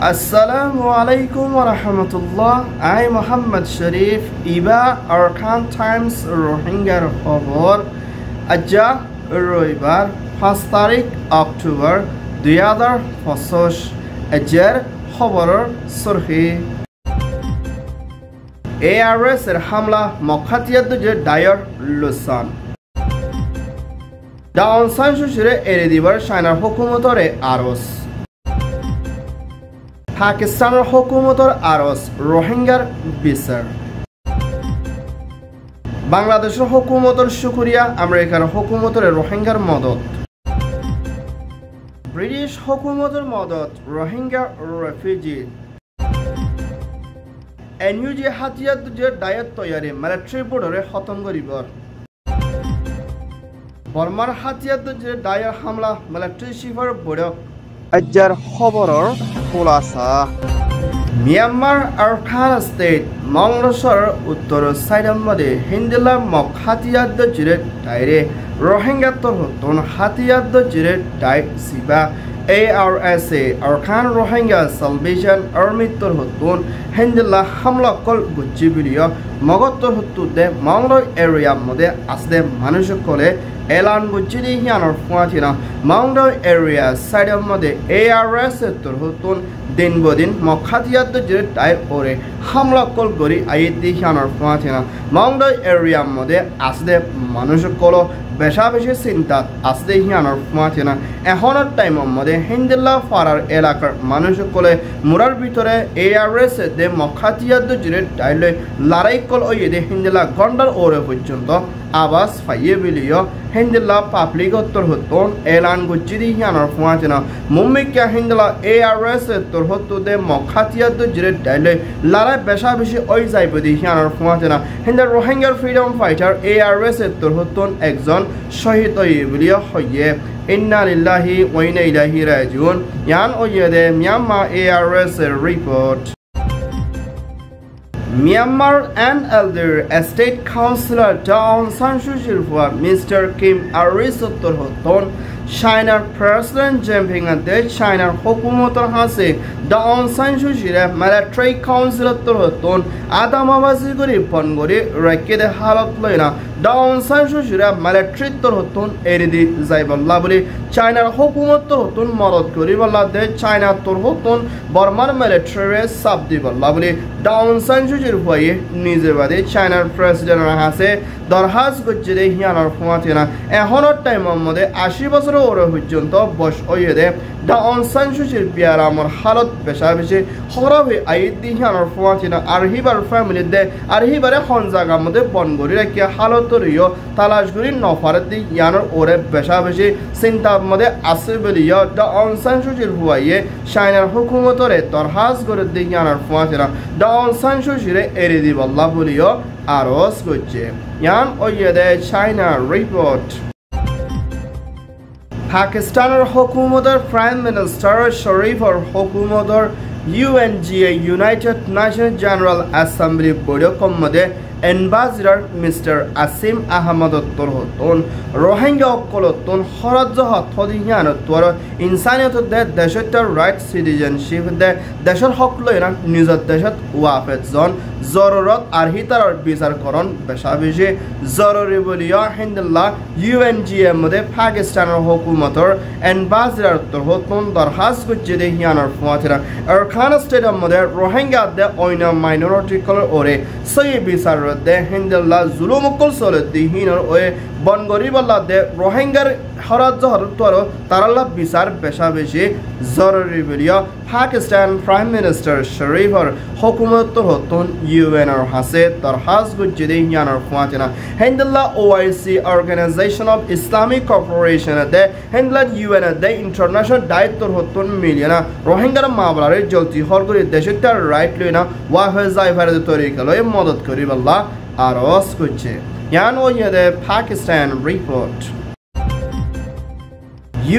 Assalamu alaikum wa rahmatullah. I Muhammad Sharif Iba Arkan Times Rohingya Khobor Ajja Roibar 5 তারিখ October 2025 এজের খবরের সুরখি ARS এর হামলা মক্কাতিয়াত যে ডায়র লুসান ডাউন সানসুশিরে এরে দিবার চায়নার হুকুমতরে আরস পাকিস্তানের হুকুমতর আরস রোহিঙ্গার বিচার বাংলাদেশের হুকুমতর শুকরিয়া আমেরিকার হুকুমতর রোহিঙ্গার মদত ব্রিটিশ হুকুমতর মদত রোহিঙ্গা রেফিউজি এনইউজি হাতিয়াত যে ডায়ত তৈয়ারি মিলিটারি বোর্ডরে খতম করিবার বর্মার হাতিয়াত যে ডায়র হামলা মিলিটারি চিফর বৈঠক আজ্জার খবরের খোলাসা মিয়ানমার আরকান স্টেট মংলসর উত্তর সাইডের মধ্যে হিন্দিলা মক হাতিয়াত জিরে ডাইরে রোহিঙ্গা তহতন হাতিয়াত জিরে ডাইট সিবা ARSA Arakan Rohingya Salvation Army তহতন হিন্দিলা হামলা কল গুজিবিলিয় মগত তহতুদে মংল এরিয়া মধ্যে আসলে মানুষ কলে এলান গুজিদি হিয়ানোর ফুয়াথিনা মংল এরিয়া সাইডের মধ্যে ARS তহতন দিন বদিন মখাতিয়াত জিরে টাই ওরে হামলা কল গরি আইদি হিয়ানোর ফুয়াথিনা মংল এরিয়া মধ্যে আসলে মানুষ কল বেশা বেশি চিন্তাত আসলে হিয়ানোর ফুয়াথিনা এখনের টাইমের মধ্যে হিন্দিল্লা ফারার এলাকার মানুষ কলে মুরার ভিতরে ARS দে মখাতিয়াত জিরে টাইলে লড়াই কল ওই দে হিন্দিল্লা গন্ডার ওরে পর্যন্ত আবাস ফাইয়ে বিলিয় হিন্দিল্লা পাবলিক উত্তর হতন এলান গুজিদি হিয়ানোর ফুয়াথিনা মুম্মিকা হিন্দিল্লা ARS তোর হতো দে মখাতিয়াত জিরে ডাইলে লড়াই বেশা বেশি ওই যাইব দি হিয়ানোর ফুয়াথিনা হিন্দার রোহিঙ্গার ফ্রিডম ফাইটার ARS তোর হতন একজন শহীদ ওই বিলিয় হইয়ে ইন্না লিল্লাহি ওয়া ইন্না ইলাইহি রাজিউন ইয়ান ওইদে Myanmar ARS report Myanmar and elder State Councillor Dawn San Suu Kyi for Mr. Kim Arisottor Hoton China President Jinping and the China Hukumotor Hase Dawn San Suu Kyi Military Councillor Hoton Adamawasi Guri Pongori Rekede Halot Loina Dawn San Suu Kyi Military Hoton Eridi Zaiballa Buri China Hukumotor Hoton Morot Guri Balla de China Hoton Burma Military Sabdi Balla Buri Dawn San Suu Kyi হয়ে নিজে বাদে চায়নার president হাসে দরহাজ করছে হিয়ানোর ফুয়াথিনা এখনের টাইমের মধ্যে 80 বছর ওরে পর্যন্ত বয়স হয়ে দে ডাউন সান সু কির বিয়ারামর হালত বেশা বেশি খারাপ হয়ে আইদি হিয়ানোর ফুয়াথিনা আর হিবার ফ্যামিলি দে আর হিবারে হন জায়গার মধ্যে বনগরি রাখিয়া হালত রিও তালাশগুড়ি নফারত দি ইয়ানোর ওরে বেশা বেশি চিন্তার মধ্যে আছে বলিয়া ডাউন সান সু কির হয়ে চায়নার হুকুমতরে দরহাজ করে দি ইয়ানোর ফুয়াথিনা ডাউন সান সু কিরে এরে দিবাল্লাহ বলিও আরজ করছে ইয়ান ওইদে চায়না রিপোর্ট পাকিস্তানের হুকুমতের প্রাইম মিনিস্টার শরীফর হুকুমতের UNGA United Nation General Assembly বৈঠকের মধ্যে এম্বাসিডর মিস্টার আসিম আহমদ তরহতন রোহিঙ্গা অকলতন হরজ হথদিয়ান তোর ইনসানিয়ত দে দেশৰ রাইট সিটিজেনশিপ দে দেশৰ হক লইনা নিজৰ দেশত ওয়াফেত জন জরুরত আর হিতার বিচারকরণ বেশা বেশি জরুরি বলিয়া হিন্দুল্লাহ UNGA মধ্যে পাকিস্তানের হুকুমতর এম্বাসিডর তরহতন দরখাস করছে দে হিয়ানোর ফুয়াথিরা আরকান স্টেটের মধ্যে রোহিঙ্গা দে অন্য মাইনরিটি কলর ওরে সই বিচার de hindella zulumukul sole di hinor oe bongori balla de rohingya harat jahar toro taralla bisar besha beshi zaruri biliya Pakistan Prime Minister Sharif or hukumat hoton UN or hase darhaz gujide yanar fuatina hindella OIC Organization of Islamic Cooperation de hindella UN de international daittor hoton miliana rohingya mablare jolti horgori deshiktar right loina wa hezai fare torika loy madad kori balla aros kuche yan oyede Pakistan report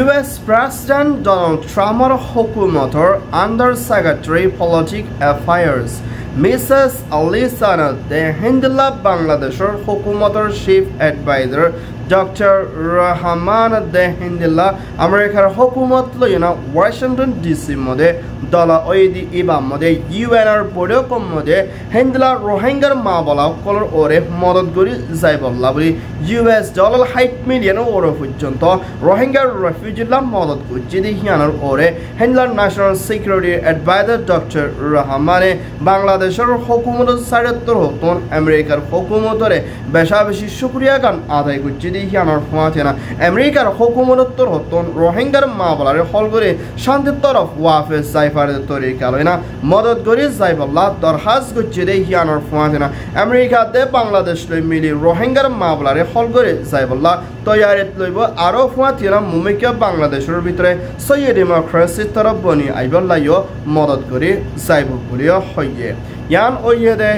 US President Donald Trump's hukumator Under Secretary Political Affairs Mrs. Alisana de Hindilla Bangladesh's hukumator chief advisor doctor Rahman দে হিন্দিল্লা আমেরিকার হুকুমত লইনা Washington DC মধ্যে দলা ওইদি ইবাম মধ্যে UNR বৈঠক মধ্যে হিন্দিলা রোহিঙ্গার মা বলা কলর ওরে মদত করি যাই বললা বলি US $8 মিলিয়ন ওর পর্যন্ত রোহিঙ্গার রেফিউজিলা মদত করছে হিয়ানোর ওরে হিন্দিলার ন্যাশনাল সিকিউরিটি অ্যাডভাইজার ডক্টর রহমানে বাংলাদেশের হুকুমত সাড়েত্তর হতন আমেরিকার হুকুমতরে বেশা বেশি শুক্রিয়া গান আদায় করছে হিয়ানোর ফোঁয়াছে না আমেরিকার হুকুমতর হতন রোহিঙ্গার মা বলারে হল করে শান্তির তরফ ওয়াফেজ জাইফারের তরিকা লয় না মদত করি জাইফাল্লাহ দরখাস্ত করছে হিয়ানোর ফোঁয়াছে না আমেরিকাতে বাংলাদেশ লই মিলি রোহিঙ্গার মা বলারে হল করে জাইফাল্লাহ তৈয়ারিত লইব আরও ফোঁয়াছে না মুমিকা বাংলাদেশের ভিতরে সৈয় ডেমোক্রেসির তরফ বনি আইবল্লাইও মদত করে যাইব বলিও হইয়ে ইয়ান ওইয়ে দে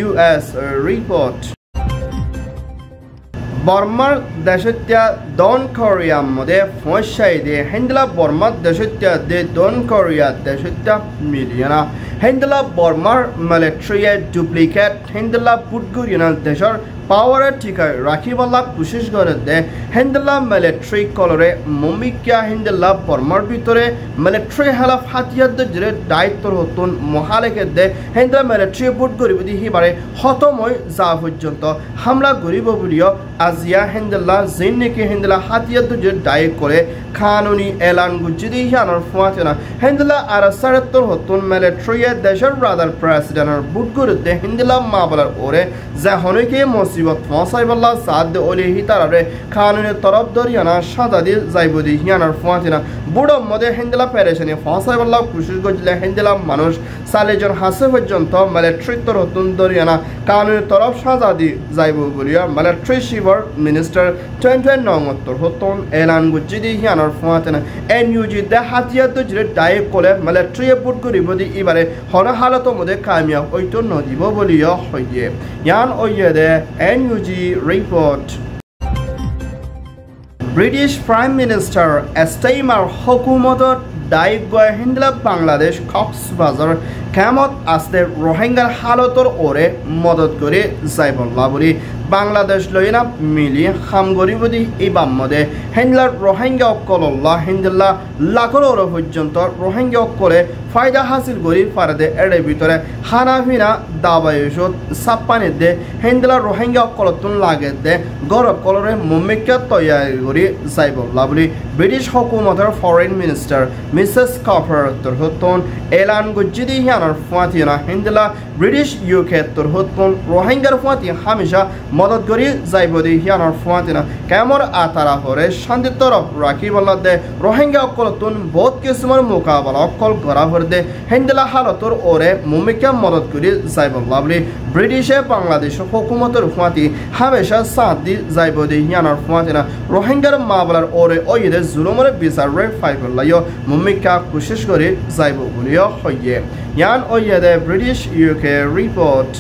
US রিপোর্ট বর্মার দেশত্য দন কোরিয়ার মধ্যে ফসাই দিয়ে হিন্দলা বর্মার দেশত্য দে দন কোরিয়া দেশত্য মিলিয়না হিন্দলা বর্মার মিলিটারি ডুপ্লিকেট হিন্দলা বুটগুরিয়ানা দেশের পাওয়ারের ঠিকায় রাখিবলা কোশিশ করে দে হিন্দলা মিলিটারি কলরে মুমিকা হিন্দলা বর্মার ভিতরে মিলিটারি হেলাফ হাতিয়ারদের জেরে দায়িত্ব হতন মহালেখে দে হিন্দলা মিলিটারি বুট গরিব দিহিবারে হতময় যা পর্যন্ত হামলা গরিব বলিও আজিয়া হিন্দলা জিন নাকি হিন্দলা হাতিয়ারদের জেরে দায়ী করে কানুনি এলান গুজিদি হিয়ানোর ফোঁয়াছে না হিন্দলা আর সাড়েত্তর হতন মিলিটারি দেশের রাদার প্রেসিডেন্টের বুট গরিব হিন্দলা মা বলার ওরে যা হনকে মুসিবত ফসাই বল্লা সাদ ওলি হিতারে কানুনের তরফ দরিয়ানা সাজা দিয়ে যাইব দি হিয়ানার ফোঁয়াছে না বুড়ো মধ্যে হিন্দলা পেরেশানি ফসাই বল্লা কুশিস গজলে হিন্দলা মানুষ সালেজন হাসে পর্যন্ত মিলিটারি তরতুন দরিয়ানা কানুনের তরফ সাজা দি যাইব বলিয়া মিলিটারি শিবর মিনিস্টার 29 হতন এলান গুজি দি হিয়ানার ফোঁয়াছে না NUG দে হাতিয়ার দজরে দায়ে কোলে মিলিটারি বুট করিব দি এবারে হন হালত মধ্যে কামিয়াব ওইটো নদিব বলিয়া হইয়ে ইয়ান ওইয়ে দে NUG report British Prime Minister Starmer hukumatot দায়িত্ব হিন্দলা বাংলাদেশ কক্সবাজার কেমত আসতে রোহিঙ্গার হালতর ওরে মদত করে যাইবল্লা বলি বাংলাদেশ লইনা মিলি হামগরিবদি ইবাম মধ্যে হিন্দলার রোহিঙ্গা অকল্লাহ হিন্দলা লাখর ওর পর্যন্ত রোহিঙ্গা অকলে ফায়দা হাসিল করি পারে এর ভিতরে হানাফিনা দাবায়ুষত সাপ্পানি দে হিন্দলা রোহিঙ্গা অকলতুন লাগে দে গরব কলরে মুমিকা তৈয়ারি করি যাইবল্লা বলি ব্রিটিশ হুকুমতের ফরেন মিনিস্টার মিসেস কাফার তরহতন এলান গুজিদি হিয়ানার ফাতিনা হিন্দলা ব্রিটিশ UK তরহতন রোহিঙ্গার ফাতি হামেশা মদত করি যাইবদি হিয়ানার ফাতিনা কেমর আতারা হরে শান্তি তরফ রাখি বলা দে রোহিঙ্গা অকলতুন বহুত কিসমের মোকাবেলা অকল করা হর দে হিন্দলা হালতর ওরে মুমিকা মদত করি যাইবল্লা বলি ব্রিটিশে বাংলাদেশ হুকুমতের ফাতি হামেশা সাথ দি যাইবদি হিয়ানার ফাতিনা রোহিঙ্গার মামলার ওরে ওইদে জুলুমের বিচার রে ফাইবল্লাইও মুমিকা কোশিশ করে যাইব বলিও হইয়ে ইয়ান ওইয়ে দে British UK report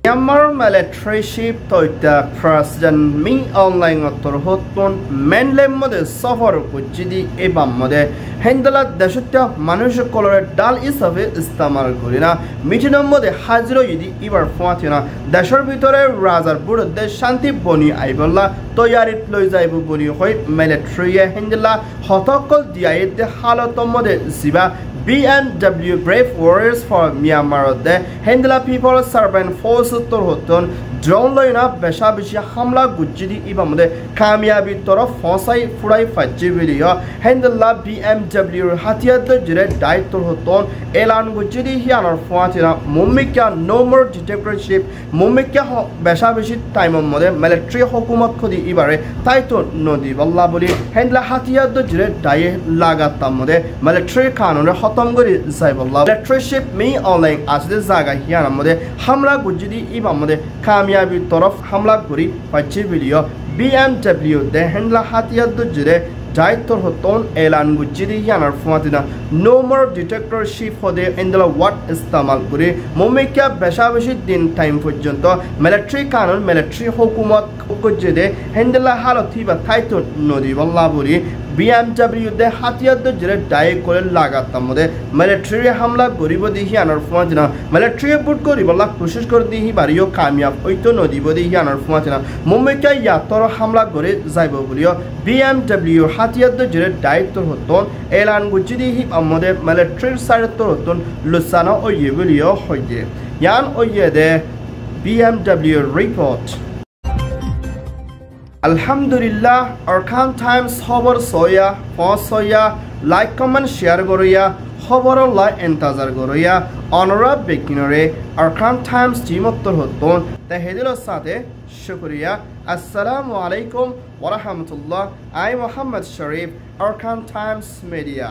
Myanmar military ship toita President Min Aung Hlaing torhotpon mainland mode safar kujidi ebam mode হিন্দলা দেশটা মানুষ কলরে ডাল হিসাবে ইস্তেমাল করি না মিটিনের মধ্যে হাজির যদি এবার ফোঁয়াছে না দেশের ভিতরে রাজার বিরুদ্ধে শান্তি বনি আইবল্লা তৈয়ারিত লই যাইব বলি হয় মিলিটারিয়ে হিন্দলা হতকল দিয়াইতে হালতর মধ্যে জিবা BMW Brave Warriors for Myanmar the Hendla People Servant Force Torhoton drone লইনা বেশা বেশি হামলা গুজিদি ইবা মধ্যে কামিয়াবি তরফ ফসাই ফুরাই ফাজি ভিডিও হেন্দলা BMW হাতিয়ার জেরে দায়িত্ব হতন এলান গুজিদি হিয়ানার ফোয়াতিনা মুমিকা নো মোর ডিক্টেটরশিপ মুমিকা বেশা বেশি টাইমের মধ্যে মিলিটারি হুকুমত খুদি ইবারে তাইতো নদী বল্লা বলি হেন্দলা হাতিয়ার জেরে দায়ে লাগাতাম মধ্যে মিলিটারি কানুনে খতম করে যাই বল্লা মিলিটারিশিপ মি অনলাইন আসলে জায়গা হিয়ানার মধ্যে হামলা গুজিদি ইবা মধ্যে কামিয়াবি তরফ হামলা করি পাচ্ছি ভিডিও BMW দে হেন্দলা হাতিয়ার জেরে দায়িত্বর হতন এলান গুজিদি হিয়ানার ফোয়াতিনা নো মোর ডিটেক্টরশিপ হদে হেন্দলা ওয়াট ইস্তেমাল করে মুমিকা বেশা বেশি দিন টাইম পর্যন্ত মিলিটারি কানুন মিলিটারি হুকুমত গুজিদে হেন্দলা হালতি বা তাইতো নদী বল্লা বলি BMW de hatiyat de jere dai kore lagatam mode military hamla goribo dihi anar fuajna military put goribo la koshish kor dihi bariyo kamyab oito nodibo dihi anar fuajna Mumbai ka yator hamla gore jaibo buliyo BMW hatiyat de jere dai tor hoton elan guji dihi amode military side tor hoton lusana oye buliyo hoye yan oye de BMW report Alhamdulillah Arkan Times খবর soya পছয়া like comment share করিয়া খবর লাই এন্তাজার করিয়া অনুরাগ বেকিনরে Arkan Times জিমত্তর হতন তাহেদিলের সাথে শুকরিয়া আসসালামু আলাইকুম ওয়া রাহমাতুল্লাহ I Mohammad Sharif Arkan Times Media